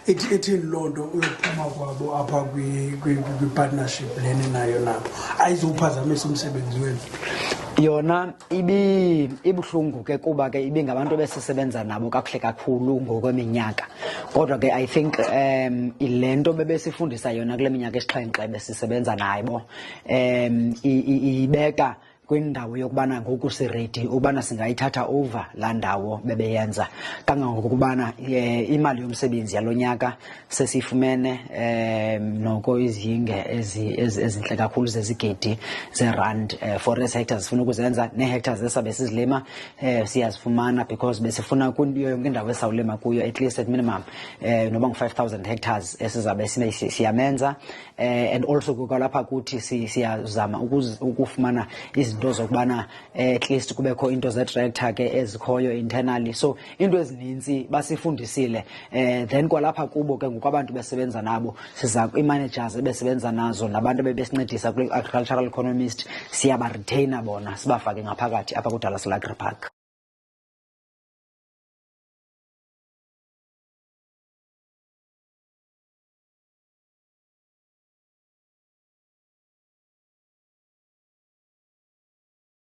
etheni loo nto uyophuma kwabo apha kwi-partnership leni nayo nabo ayizuphazamisa umsebenzi wenu? Yona ibuhlungu ke kuba ke ibingabantu besisebenza nabo kakuhle kakhulu ngokweminyaka, kodwa ke I think ile nto bebesifundisa yona kule minyaka esixhenxe besisebenza nabo ibeka kwindawo yokubana ngoku siredi ubana singayithatha over laa ndawo bebeyenza, kangangokubana imali yomsebenzi yalo nyaka sesifumene noko iziyinge ezintle kakhulu zezigidi zeerandi for ezi hectares sifuna ukuzenza, nee-hectares esabe sizilima siyazifumana because besifuna kuyo yonke indawo esawulima kuyo at least at minimum noba ngu-5,000 hectares esizabe siyamenza. And also kukalapha kuthi siyazama ukufumana izinto zokubana at least kubekho into ze-tractor ke ezikhoyo internally, so into ezininzi basifundisile. Then kwalapha kubo ke ngoku abantu besebenza nabo siza ii-managers ebesebenza nazo nabantu bebesincedisa kwi-agricultural economist siyabaretaina bona sibafake ngaphakathi apha kuDallas Agri Park.